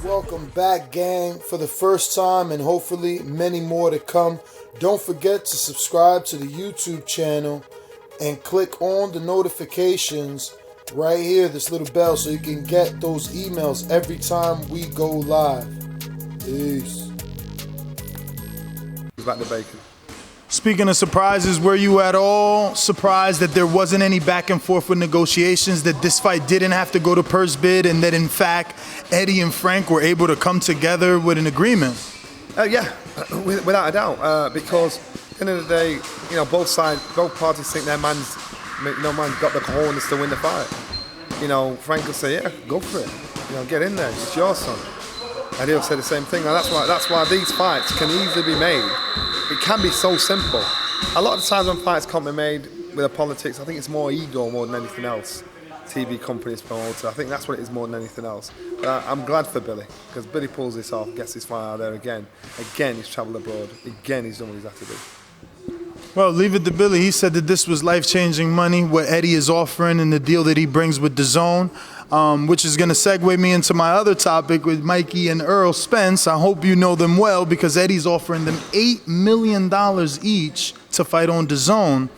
Welcome back, gang, for the first time and hopefully many more to come. Don't forget to subscribe to the YouTube channel and click on the notifications right here, this little bell, so you can get those emails every time we go live. Peace. Back to bacon. Speaking of surprises, were you at all surprised that there wasn't any back and forth with negotiations, that this fight didn't have to go to purse bid, and that in fact Eddie and Frank were able to come together with an agreement? Yeah, without a doubt, because at the end of the day, you know, both parties think their man's got the cojones to win the fight. You know, Frank will say, yeah, go for it. You know, get in there, it's your son. And he'll say the same thing. And that's why these fights can easily be made. It can be so simple. A lot of times when fights can't be made with the politics, I think it's more ego more than anything else. TV companies, promoter, I think that's what it is more than anything else. But I'm glad for Billy, because Billy pulls this off, gets his fight out there again. Again, he's travelled abroad. Again, he's done what he's had to do. Well, leave it to Billy. He said that this was life-changing money, what Eddie is offering and the deal that he brings with DAZN, which is going to segue me into my other topic with Mikey and Errol Spence. I hope you know them well, because Eddie's offering them $8 million each to fight on DAZN.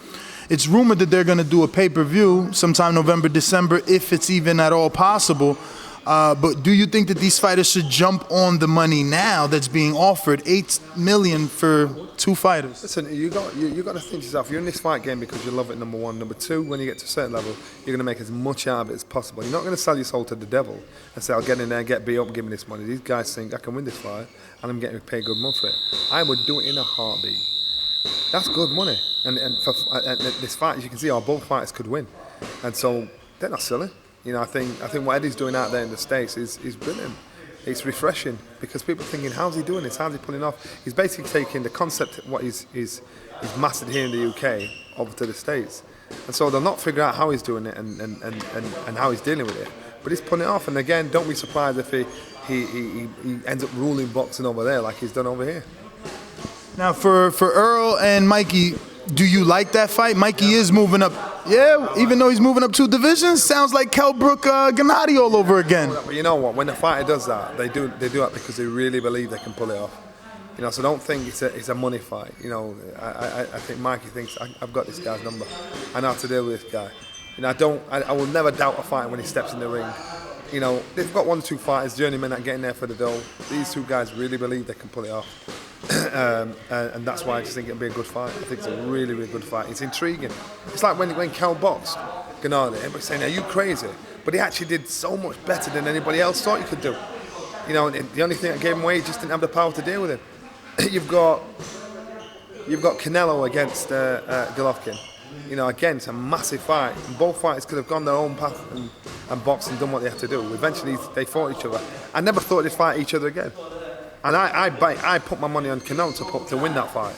It's rumored that they're going to do a pay-per-view sometime November, December, if it's even at all possible. But do you think that these fighters should jump on the money now that's being offered, $8 million for two fighters? Listen, you got to think to yourself, you're in this fight game because you love it, number one. Number two, when you get to a certain level, you're going to make as much out of it as possible. You're not going to sell your soul to the devil and say, I'll get in there, get beat up, give me this money. These guys think, I can win this fight, and I'm getting paid good money for it. I would do it in a heartbeat. That's good money. And for this fight, as you can see, both fighters could win. And so, they're not silly. You know, I think what Eddie's doing out there in the States is brilliant. It's refreshing, because people are thinking, how's he doing this? How's he pulling off? He's basically taking the concept of what he's mastered here in the UK over to the States. And so they'll not figure out how he's doing it and how he's dealing with it. But he's pulling it off. And again, don't be surprised if he ends up ruling boxing over there like he's done over here. Now, for Errol and Mikey, do you like that fight? Mikey is moving up. Yeah, even though he's moving up 2 divisions, sounds like Kell Brook Gennady all over again. But you know what? When a fighter does that, they do that because they really believe they can pull it off. You know, so don't think it's a money fight. You know, I think Mikey thinks I've got this guy's number. I know how to deal with this guy. You know, I will never doubt a fighter when he steps in the ring. You know, they've got 1 or 2 fighters, journeymen that get in there for the dough. These 2 guys really believe they can pull it off. And that's why I just think it'll be a good fight. I think it's a really, really good fight. It's intriguing. It's like when Kell boxed Gennady, everybody's saying, are you crazy? But he actually did so much better than anybody else thought he could do. You know, the only thing that gave him away, he just didn't have the power to deal with him. You've got Canelo against Golovkin. You know, again, it's a massive fight. And both fighters could have gone their own path and boxed and done what they had to do. Eventually, they fought each other. I never thought they'd fight each other again. And I put my money on Canelo to win that fight.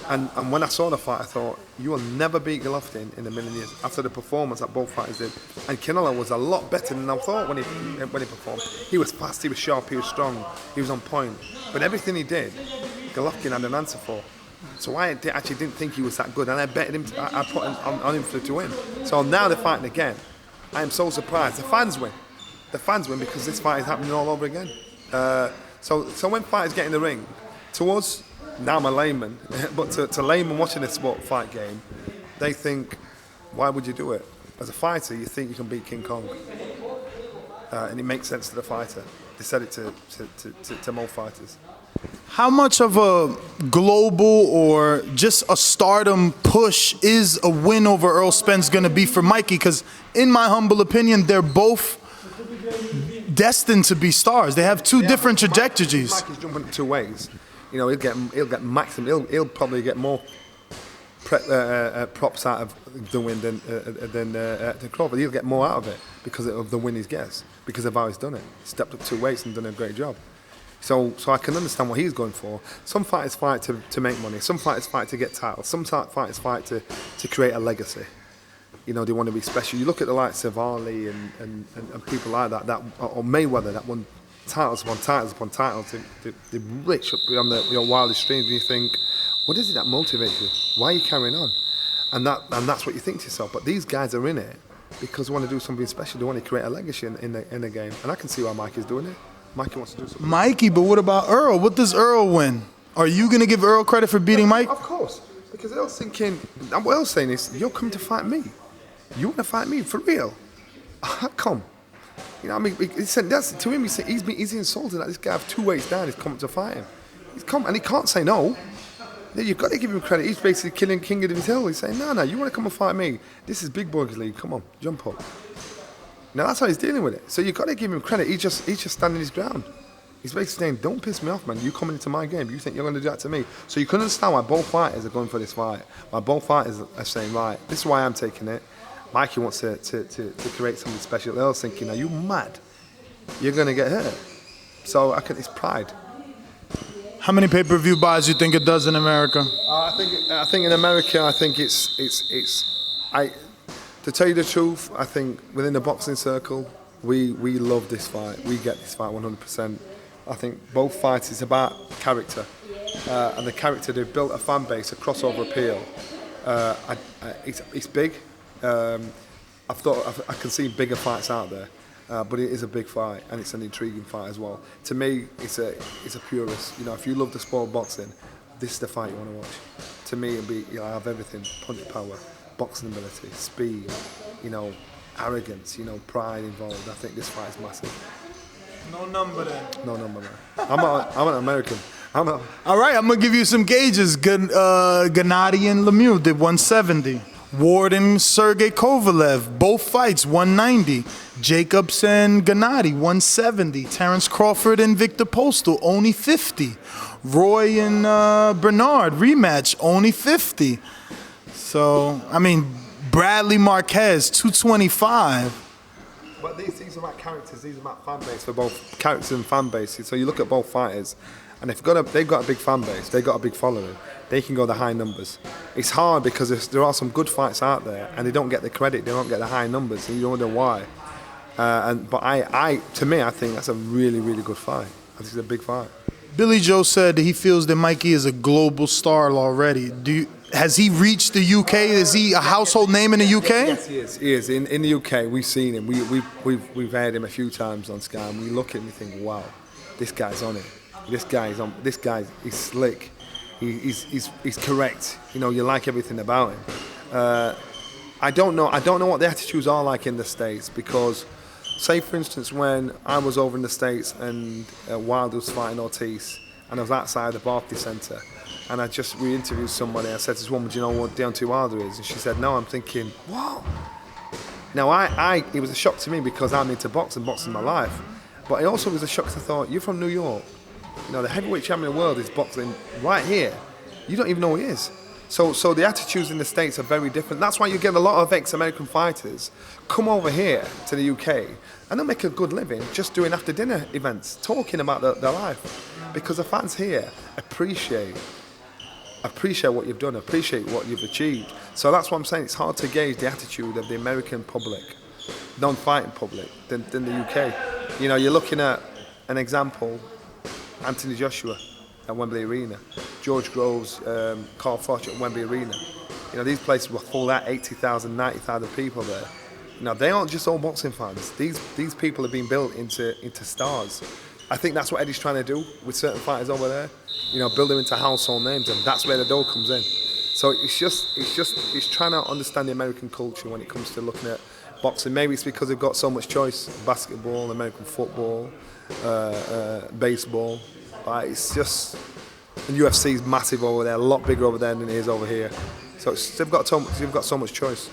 And when I saw the fight, I thought, you will never beat Golovkin in a million years after the performance that both fighters did. And Canelo was a lot better than I thought when he performed. He was fast, he was sharp, he was strong, he was on point. But everything he did, Golovkin had an answer for. So I actually didn't think he was that good, and I bet him. I put on him to win. So now they're fighting again. I am so surprised. The fans win. The fans win because this fight is happening all over again. So when fighters get in the ring, to us, now I'm a layman, but to layman watching this sport fight game, they think, why would you do it? As a fighter, you think you can beat King Kong, and it makes sense to the fighter. They said it to most fighters. How much of a global or just a stardom push is a win over Errol Spence going to be for Mikey? Because in my humble opinion, they're both destined to be stars. They have 2 different trajectories. Mikey's jumping 2 ways. You know, he'll get maximum. He'll probably get more props out of the win than Crawford. He'll get more out of it because of the win he gets, because of how he's done it. He stepped up 2 weights and done a great job. So I can understand what he's going for. Some fighters fight to make money. Some fighters fight to get titles. Some fighters fight to create a legacy. You know, they want to be special. You look at the likes of Ali and people like that or Mayweather that won titles upon titles upon titles. They're rich beyond your wildest dreams, and you think, what is it that motivates you? Why are you carrying on? And that's what you think to yourself. But these guys are in it because they want to do something special. They want to create a legacy in the game, and I can see why Mikey's doing it. Mikey wants to do something. Mikey, but what about Earl? What does Earl win? Are you gonna give Earl credit for beating Mike? Of course, because Earl's thinking. What Earl's saying is, you're coming to fight me. You want to fight me for real? How come? You know, I mean, he said that's to him. He's insulted that this guy of 2 weights down is coming to fight him. He's come and he can't say no. You've got to give him credit. He's basically killing King of his hill. He's saying, no, you want to come and fight me? This is Big Boys League. Come on, jump up. Now that's how he's dealing with it. So you've got to give him credit. He's just standing his ground. He's basically saying, don't piss me off, man. You coming into my game. You think you're going to do that to me? So you can understand why both fighters are going for this fight. Why both fighters are saying, right, this is why I'm taking it. Mikey wants to create something special. They're all thinking, are you mad? You're going to get hurt. So it's pride. How many pay-per-view buys do you think it does in America? I think in America, I think to tell you the truth, I think within the boxing circle, we love this fight. We get this fight 100%. I think both fights is about character, and the character they've built a fan base, a crossover appeal. It's big. I can see bigger fights out there. But it is a big fight, and it's an intriguing fight as well. To me, it's a purist. You know, if you love the sport of boxing, this is the fight you want to watch. To me, it'll be, I have everything: punch power, boxing ability, speed, arrogance, pride involved. I think this fight is massive. No number then. No number, man. I'm an American. All right, I'm gonna give you some gauges. Gennady and Lemieux did 170. Ward and Sergey Kovalev, both fights 190. Jacobs and Gennady 170. Terrence Crawford and Victor Postal only 50. Roy and Bernard rematch only 50. So I mean, Bradley Marquez 225. But these are about characters. These are about fan base for both characters and fan base. So you look at both fighters, and they've got a big fan base. They've got a big following. They can go the high numbers. It's hard because there are some good fights out there, and they don't get the credit. They don't get the high numbers, and you don't know why. To me, I think that's a really, really good fight. I think it's a big fight. Billy Joe said he feels that Mikey is a global star already. Has he reached the UK? Is he a household name in the UK? Yes, he is. He is. In the UK, we've seen him. We've heard him a few times on Sky, and we look at him and think, wow, this guy's on it. This guy, he's slick. He's correct. You like everything about him. I don't know what the attitudes are like in the States, because, say for instance, when I was over in the States and Wilder was fighting Ortiz, and I was outside the Barclays Centre, and I just re-interviewed somebody. I said to this woman, do you know what Deontay Wilder is? And she said, no. I'm thinking, what? Now, it was a shock to me because I'm into boxing my life. But it also was a shock because I thought, you're from New York. The heavyweight champion of the world is boxing right here. You don't even know who he is. So the attitudes in the States are very different. That's why you get a lot of ex-American fighters come over here to the UK and they'll make a good living just doing after-dinner events, talking about their life. Because the fans here appreciate what you've done, appreciate what you've achieved. So that's what I'm saying. It's hard to gauge the attitude of the American public, non-fighting public, than the UK. You're looking at an example, Anthony Joshua at Wembley Arena, George Groves, Carl Froch at Wembley Arena. These places were full of 80,000, 90,000 people there. They aren't just all boxing fans. These people have been built into stars. I think that's what Eddie's trying to do with certain fighters over there. Build them into household names, and that's where the dough comes in. So it's trying to understand the American culture when it comes to looking at boxing. Maybe it's because they've got so much choice: basketball, American football, baseball. It's just, and UFC is massive over there, a lot bigger over there than it is over here. So they've got so much choice.